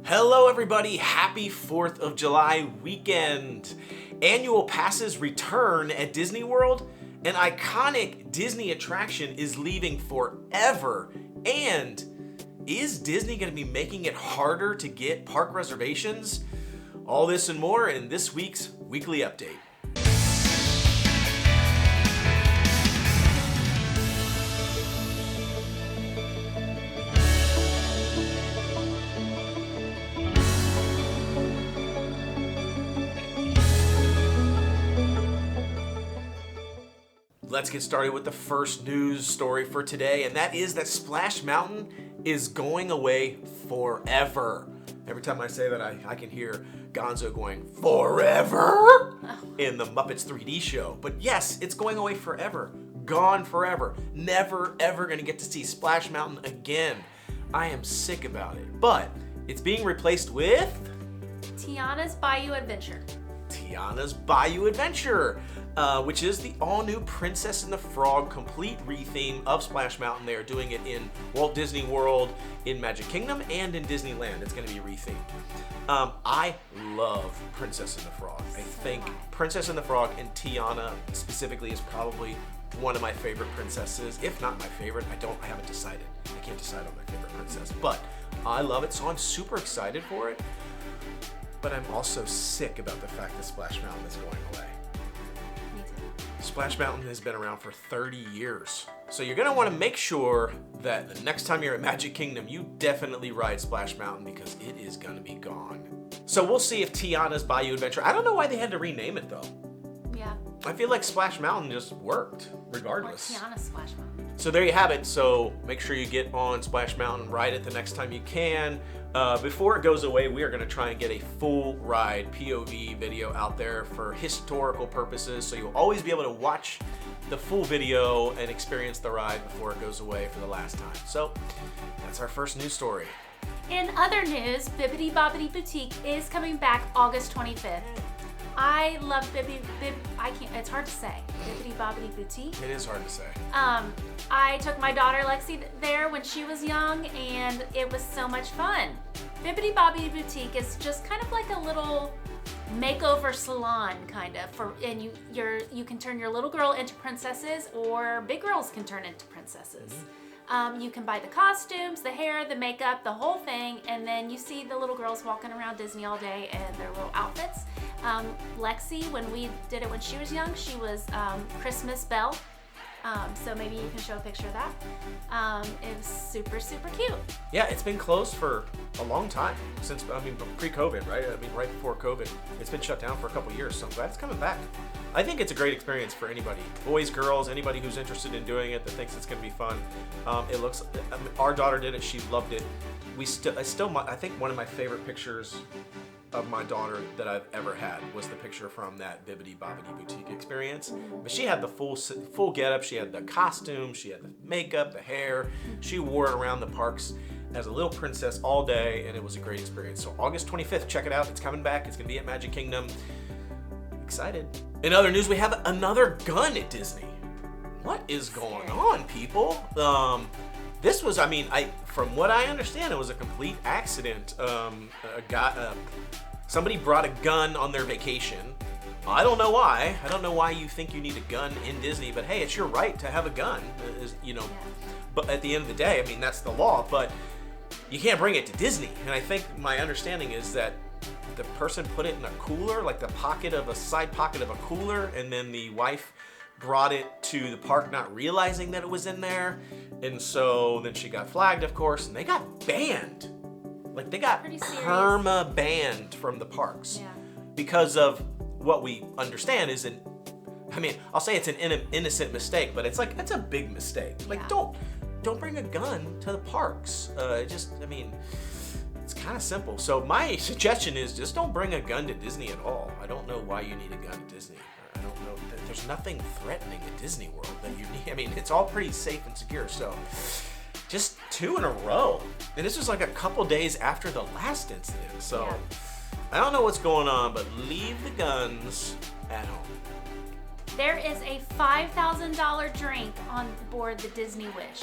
Hello everybody, happy 4th of July weekend. Annual passes return at Disney World. An iconic Disney attraction is leaving forever. And is Disney going to be making it harder to get park reservations? All this and more in this week's weekly update. Let's get started with the first news story for today, and that is that Splash Mountain is going away forever. Every time I say that, I can hear Gonzo going, "Forever?" in the Muppets 3D show. But yes, it's going away forever. Gone forever. Never, ever going to get to see Splash Mountain again. I am sick about it. But it's being replaced with Tiana's Bayou Adventure. Tiana's Bayou Adventure, which is the all-new Princess and the Frog complete retheme of Splash Mountain. They are doing it in Walt Disney World, in Magic Kingdom, and in Disneyland. It's going to be rethemed. I love Princess and the Frog. I think Princess and the Frog and Tiana specifically is probably one of my favorite princesses, if not my favorite. I haven't decided. I can't decide on my favorite princess, but I love it, so I'm super excited for it. But I'm also sick about the fact that Splash Mountain is going away. Me too. Splash Mountain has been around for 30 years. So you're gonna wanna make sure that the next time you're at Magic Kingdom, you definitely ride Splash Mountain because it is gonna be gone. So we'll see if Tiana's Bayou Adventure, I don't know why they had to rename it though. Yeah. I feel like Splash Mountain just worked regardless. Or Tiana's Splash Mountain. So there you have it. So make sure you get on Splash Mountain, ride it the next time you can. Before it goes away, we are going to try and get a full ride POV video out there for historical purposes. So you'll always be able to watch the full video and experience the ride before it goes away for the last time. So that's our first news story. In other news, Bibbidi Bobbidi Boutique is coming back August 25th. I love it's hard to say. Bibbidi Bobbidi Boutique. It is hard to say. I took my daughter Lexi there when she was young, and it was so much fun. Bibbidi Bobbidi Boutique is just kind of like a little makeover salon, kind of, and you can turn your little girl into princesses, or big girls can turn into princesses. You can buy the costumes, the hair, the makeup, the whole thing, and then you see the little girls walking around Disney all day in their little outfits. Lexi, when we did it when she was young, she was Christmas Belle. So maybe you can show a picture of that. It was super, super cute. Yeah, it's been closed for a long time, since, pre-COVID, right? Right before COVID. It's been shut down for a couple years, so I'm glad it's coming back. I think it's a great experience for anybody, boys, girls, anybody who's interested in doing it that thinks it's going to be fun. Our daughter did it, she loved it. I think one of my favorite pictures of my daughter that I've ever had was the picture from that Bibbidi Bobbidi Boutique experience. But she had the full getup. She had the costume, she had the makeup, the hair. She wore it around the parks as a little princess all day, and it was a great experience. So August 25th, check it out. It's coming back. It's gonna be at Magic Kingdom. Excited. In other news, we have another gun at Disney. What is going on, people? This was, from what I understand, it was a complete accident. Somebody brought a gun on their vacation. I don't know why. I don't know why you think you need a gun in Disney, but hey, it's your right to have a gun, But at the end of the day, that's the law, but you can't bring it to Disney. And I think my understanding is that the person put it in a cooler, like the side pocket of a cooler, and then the wife brought it to the park not realizing that it was in there. And so then she got flagged, of course, and they got banned. Like, they got perma banned from the parks. Yeah. Because of what we understand is I'll say it's an innocent mistake, but it's a big mistake. Like, yeah. Don't bring a gun to the parks. It's kind of simple. So my suggestion is just don't bring a gun to Disney at all. I don't know why you need a gun at Disney. I don't know. There's nothing threatening at Disney World that you need. It's all pretty safe and secure. So just 2 in a row. And this was like a couple days after the last incident. So yeah. I don't know what's going on, but leave the guns at home. There is a $5,000 drink on board the Disney Wish.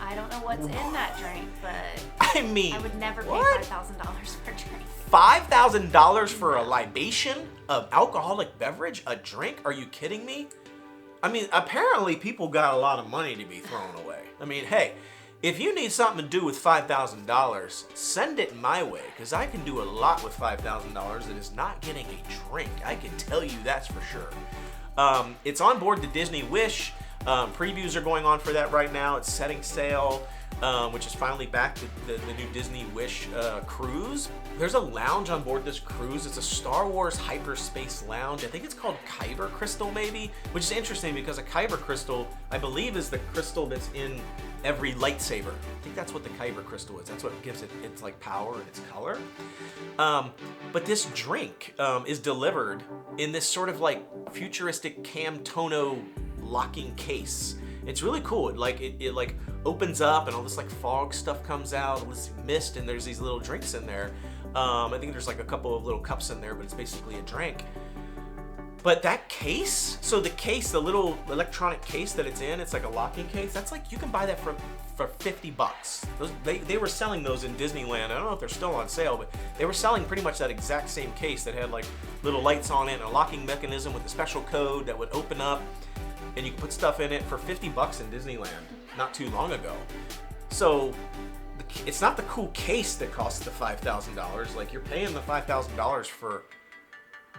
I don't know what's in that drink, but I mean, I would never pay what? $5,000 for a drink. $5,000 for a libation of alcoholic beverage, a drink? Are you kidding me? I mean, apparently people got a lot of money to be thrown away. I mean, hey, if you need something to do with $5,000, send it my way, because I can do a lot with $5,000 that is not getting a drink. I can tell you that's for sure. It's on board the Disney Wish. Previews are going on for that right now. It's setting sail, which is finally back to the new Disney Wish cruise. There's a lounge on board this cruise. It's a Star Wars hyperspace lounge. I think it's called Kyber crystal maybe, which is interesting because a Kyber crystal, I believe, is the crystal that's in every lightsaber. I think that's what the Kyber crystal is. That's what gives it its like power and its color. But this drink is delivered in this sort of like futuristic Camtono locking case. It's really cool. It like opens up and all this like fog stuff comes out, all this mist, and there's these little drinks in there. I think there's like a couple of little cups in there, but it's basically a drink. But that case, so the case, the little electronic case that it's in, it's like a locking case. That's like, you can buy that for $50. They were selling those in Disneyland. I don't know if they're still on sale, but they were selling pretty much that exact same case that had like little lights on it and a locking mechanism with a special code that would open up, and you could put stuff in it for $50 in Disneyland not too long ago. So it's not the cool case that costs the $5,000. Like, you're paying the $5,000 for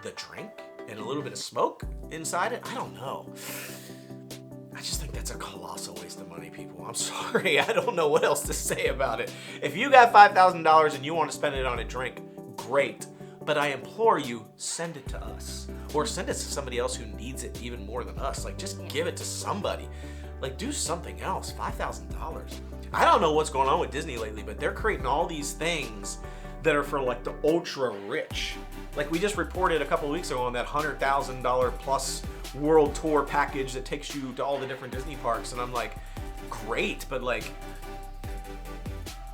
the drink and a little bit of smoke inside it. I don't know. I just think that's a colossal waste of money, people. I'm sorry. I don't know what else to say about it. If you got $5,000 and you want to spend it on a drink, great. But I implore you, send it to us. Or send it to somebody else who needs it even more than us. Like, just give it to somebody. Like, do something else. $5,000. I don't know what's going on with Disney lately, but they're creating all these things that are for like the ultra rich. Like, we just reported a couple of weeks ago on that $100,000 plus world tour package that takes you to all the different Disney parks, and I'm like, great, but like,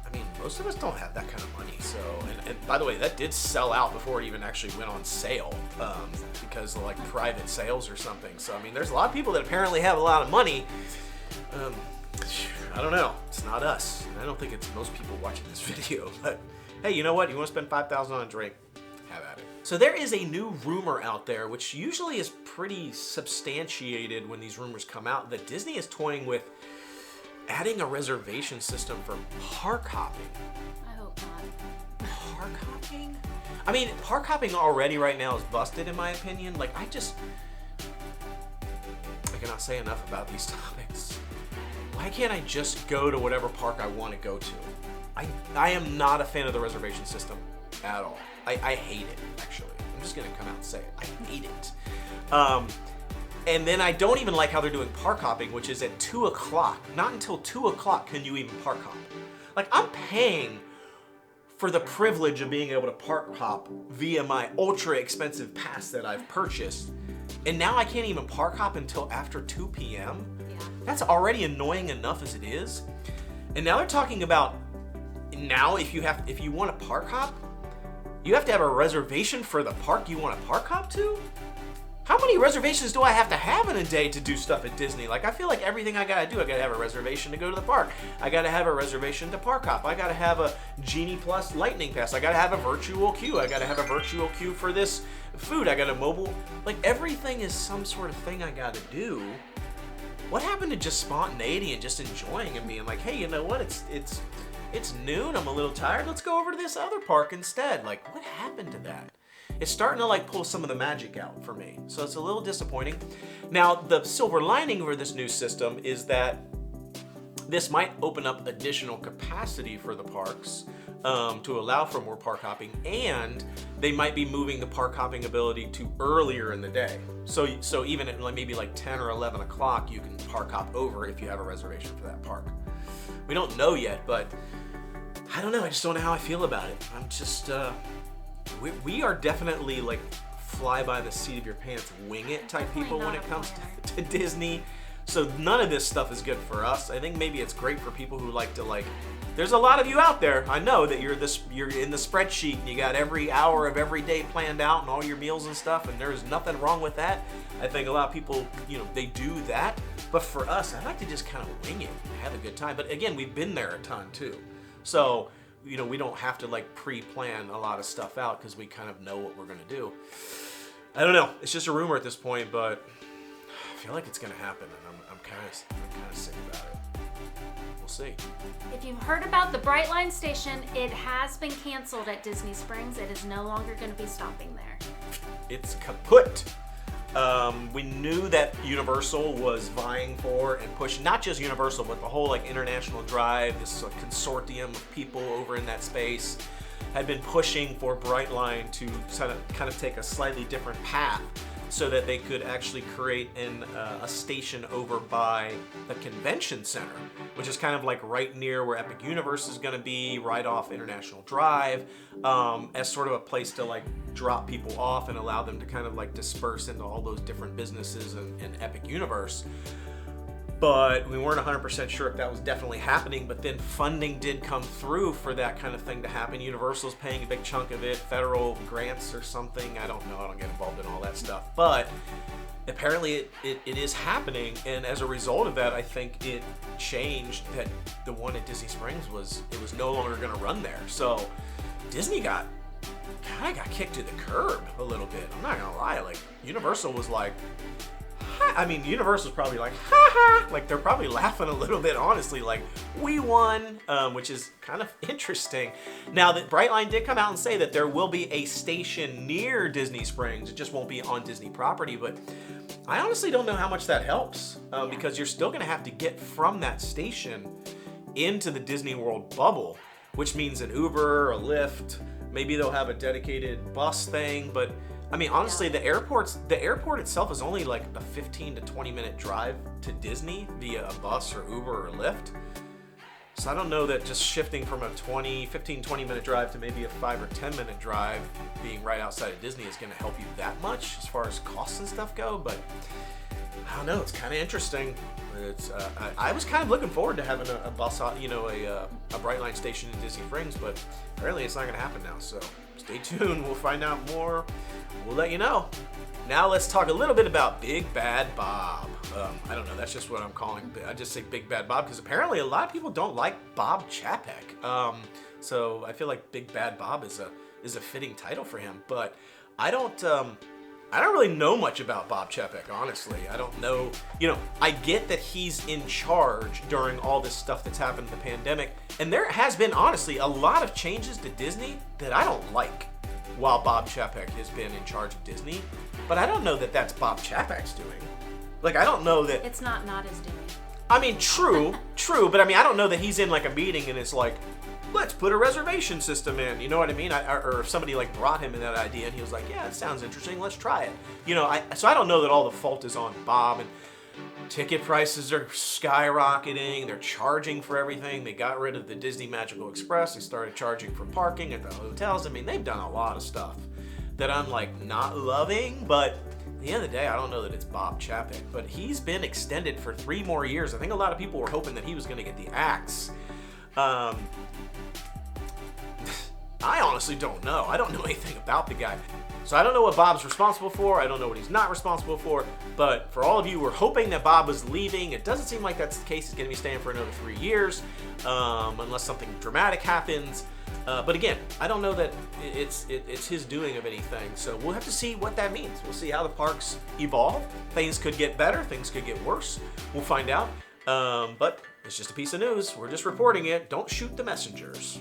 I mean, most of us don't have that kind of money. So, and by the way, that did sell out before it even actually went on sale, because of like private sales or something. So, I mean, there's a lot of people that apparently have a lot of money. I don't know. It's not us. I don't think it's most people watching this video, but hey, you know what? You want to spend $5,000 on a drink? Have at it. So there is a new rumor out there, which usually is pretty substantiated when these rumors come out, that Disney is toying with adding a reservation system for park hopping. I hope not. Park hopping? I mean, park hopping already right now is busted in my opinion. Like, I cannot say enough about these topics. Why can't I just go to whatever park I want to go to? I am not a fan of the reservation system at all. I hate it, actually. I'm just going to come out and say it. I hate it. And then I don't even like how they're doing park hopping, which is at 2 o'clock. Not until 2 o'clock can you even park hop. Like, I'm paying for the privilege of being able to park hop via my ultra expensive pass that I've purchased. And now I can't even park hop until after 2 p.m.? Yeah. That's already annoying enough as it is. And now they're talking about, now if you want to park hop, you have to have a reservation for the park you want to park hop to? How many reservations do I have to have in a day to do stuff at Disney? Like, I feel like everything I gotta do, I gotta have a reservation to go to the park. I gotta have a reservation to park hop. I gotta have a Genie Plus Lightning Pass. I gotta have a virtual queue. I gotta have a virtual queue for this food. I got a mobile. Like, everything is some sort of thing I gotta do. What happened to just spontaneity and just enjoying and being like, hey, you know what? It's noon. I'm a little tired. Let's go over to this other park instead. Like, what happened to that? It's starting to like pull some of the magic out for me. So it's a little disappointing. Now, the silver lining for this new system is that this might open up additional capacity for the parks to allow for more park hopping, and they might be moving the park hopping ability to earlier in the day. So even at maybe like 10 or 11 o'clock, you can park hop over if you have a reservation for that park. We don't know yet, but I don't know. I just don't know how I feel about it. I'm just, we are definitely like fly by the seat of your pants, wing it type people when it comes to Disney. So none of this stuff is good for us. I think maybe it's great for people who like to like, there's a lot of you out there. I know that you're in the spreadsheet and you got every hour of every day planned out and all your meals and stuff, and there's nothing wrong with that. I think a lot of people, they do that. But for us, I like to just kind of wing it and have a good time. But again, we've been there a ton too. So we don't have to like pre-plan a lot of stuff out because we kind of know what we're gonna do. I don't know. It's just a rumor at this point, but I feel like it's gonna happen, and I'm kind of sick about it. We'll see. If you've heard about the Brightline station, it has been canceled at Disney Springs. It is no longer going to be stopping there. It's kaput. We knew that Universal was vying for and pushing, not just Universal, but the whole like International Drive, this consortium of people over in that space, had been pushing for Brightline to kind of take a slightly different path so that they could actually create a station over by the convention center, which is kind of like right near where Epic Universe is going to be, right off International Drive, as sort of a place to like drop people off and allow them to kind of like disperse into all those different businesses in Epic Universe. But we weren't 100% sure if that was definitely happening, but then funding did come through for that kind of thing to happen. Universal's paying a big chunk of it, federal grants or something. I don't know, I don't get involved in all that stuff. But apparently it is happening, and as a result of that, I think it changed that the one at Disney Springs was no longer gonna run there. So Disney kind of got kicked to the curb a little bit. I'm not gonna lie, like Universal was like, I mean, Universal's probably like, ha ha, like they're probably laughing a little bit, honestly, like, we won, which is kind of interesting. Now that Brightline did come out and say that there will be a station near Disney Springs, it just won't be on Disney property, but I honestly don't know how much that helps, because you're still gonna have to get from that station into the Disney World bubble, which means an Uber, a Lyft, maybe they'll have a dedicated bus thing, but I mean, honestly, the airport itself is only like a 15 to 20 minute drive to Disney via a bus or Uber or Lyft. So I don't know that just shifting from a 15, 20 minute drive to maybe a 5 or 10 minute drive being right outside of Disney is going to help you that much as far as costs and stuff go. But I don't know, it's kind of interesting. It's I was kind of looking forward to having a bus, a Brightline station in Disney Springs, but apparently it's not going to happen now. So stay tuned. We'll find out more. We'll let you know. Now let's talk a little bit about Big Bad Bob. I don't know. That's just what I'm calling. I just say Big Bad Bob because apparently a lot of people don't like Bob Chapek. So I feel like Big Bad Bob is a fitting title for him. But I don't really know much about Bob Chapek, honestly. I don't know. I get that he's in charge during all this stuff that's happened in the pandemic. And there has been, honestly, a lot of changes to Disney that I don't like while Bob Chapek has been in charge of Disney. But I don't know that that's Bob Chapek's doing. Like, I don't know that... It's not his doing. I mean, true, but I mean, I don't know that he's in like a meeting and it's like, let's put a reservation system in. You know what I mean? Or if somebody like brought him in that idea and he was like, yeah, it sounds interesting, let's try it. So I don't know that all the fault is on Bob, and ticket prices are skyrocketing. They're charging for everything. They got rid of the Disney Magical Express. They started charging for parking at the hotels. I mean, they've done a lot of stuff that I'm like not loving, but at the end of the day, I don't know that it's Bob Chapek, but he's been extended for 3 more years. I think a lot of people were hoping that he was going to get the axe. I honestly don't know. I don't know anything about the guy. So I don't know what Bob's responsible for. I don't know what he's not responsible for. But for all of you who are hoping that Bob was leaving, it doesn't seem like that's the case. He's going to be staying for another 3 years, unless something dramatic happens. But again, I don't know that it's his doing of anything. So we'll have to see what that means. We'll see how the parks evolve. Things could get better. Things could get worse. We'll find out. But it's just a piece of news. We're just reporting it. Don't shoot the messengers.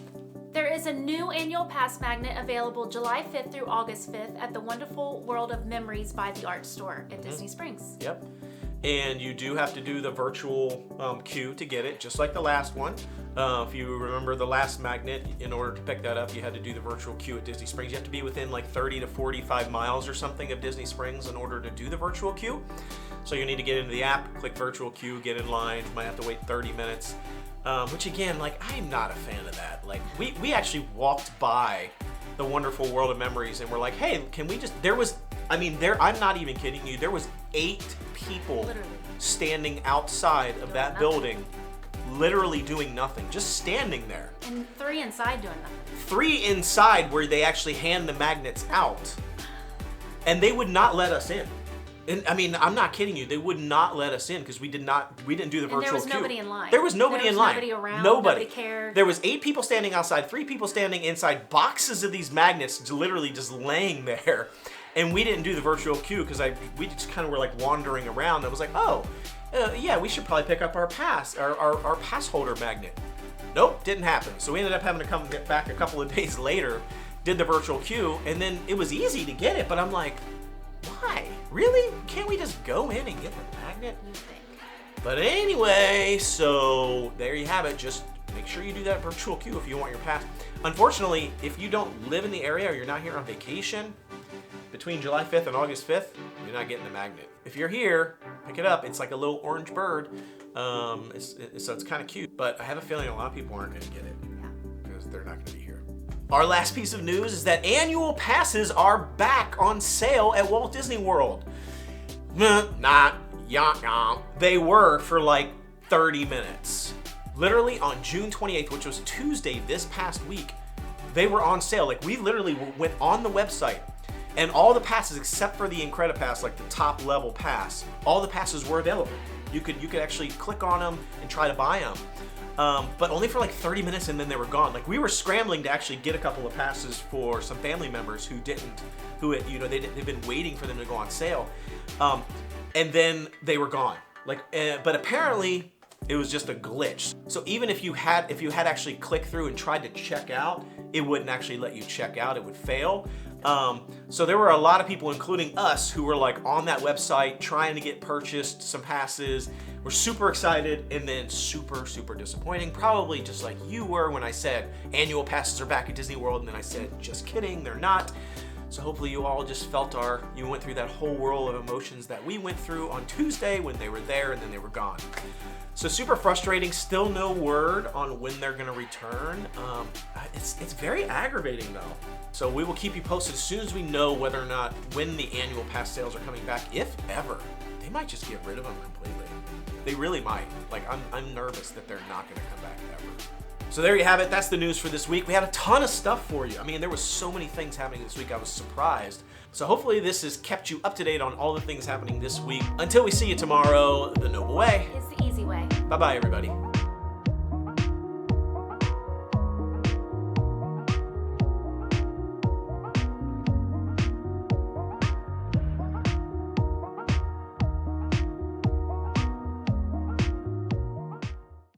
There is a new annual pass magnet available July 5th through August 5th at the Wonderful World of Memories by the Art Store at Disney Springs. Yep. And you do have to do the virtual queue to get it, just like the last one. If you remember the last magnet, in order to pick that up, you had to do the virtual queue at Disney Springs. You have to be within like 30 to 45 miles or something of Disney Springs in order to do the virtual queue. So you need to get into the app, click virtual queue, get in line. You might have to wait 30 minutes. Which again, like, I'm not a fan of that. Like, we actually walked by the Wonderful World of Memories and we're like, hey, can we just, I'm not even kidding you, there was 8 people Literally. standing outside of that building, literally doing nothing, just standing there. And 3 inside doing nothing. 3 inside where they actually hand the magnets out. And they would not let us in. And I mean, I'm not kidding you. They would not let us in because we didn't do the virtual queue. There was nobody in line. There was nobody in line. Nobody around. Nobody cared. There was 8 people standing outside, 3 people standing inside, boxes of these magnets literally just laying there. And we didn't do the virtual queue because we just kind of were like wandering around. I was like, oh, yeah, we should probably pick up our pass holder magnet. Nope, didn't happen. So we ended up having to come back a couple of days later, did the virtual queue, and then it was easy to get it, but I'm like, why? Really? Can't we just go in and get the magnet? You think. But anyway, so there you have it. Just make sure you do that virtual queue if you want your pass. Unfortunately, if you don't live in the area or you're not here on vacation, between July 5th and August 5th, you're not getting the magnet. If you're here, pick it up. It's like a little orange bird. So it's kind of cute. But I have a feeling a lot of people aren't going to get it because they're not going to be here. Our last piece of news is that annual passes are back on sale at Walt Disney World. They were for like 30 minutes. Literally on June 28th, which was Tuesday this past week, they were on sale. Like we literally went on the website and all the passes except for the Incredipass, like the top level pass, all the passes were available. You could actually click on them and try to buy them. But only for like 30 minutes and then they were gone. Like we were scrambling to actually get a couple of passes for some family members who they've been waiting for them to go on sale. And then they were gone. But apparently it was just a glitch. So even if you had actually clicked through and tried to check out, it wouldn't actually let you check out, it would fail. So there were a lot of people, including us, who were like on that website trying to get purchased some passes. We're super excited and then super, super disappointing. Probably just like you were when I said annual passes are back at Disney World, and then I said, just kidding, they're not. So hopefully you all just you went through that whole whirl of emotions that we went through on Tuesday when they were there and then they were gone. So super frustrating, still no word on when they're gonna return. It's very aggravating though. So we will keep you posted as soon as we know whether or not when the annual pass sales are coming back, if ever. They might just get rid of them completely. They really might. Like I'm nervous that they're not gonna come back ever. So there you have it. That's the news for this week. We had a ton of stuff for you. I mean, there was so many things happening this week. I was surprised. So hopefully this has kept you up to date on all the things happening this week. Until we see you tomorrow, the Noble Way is the easy way. Bye-bye, everybody.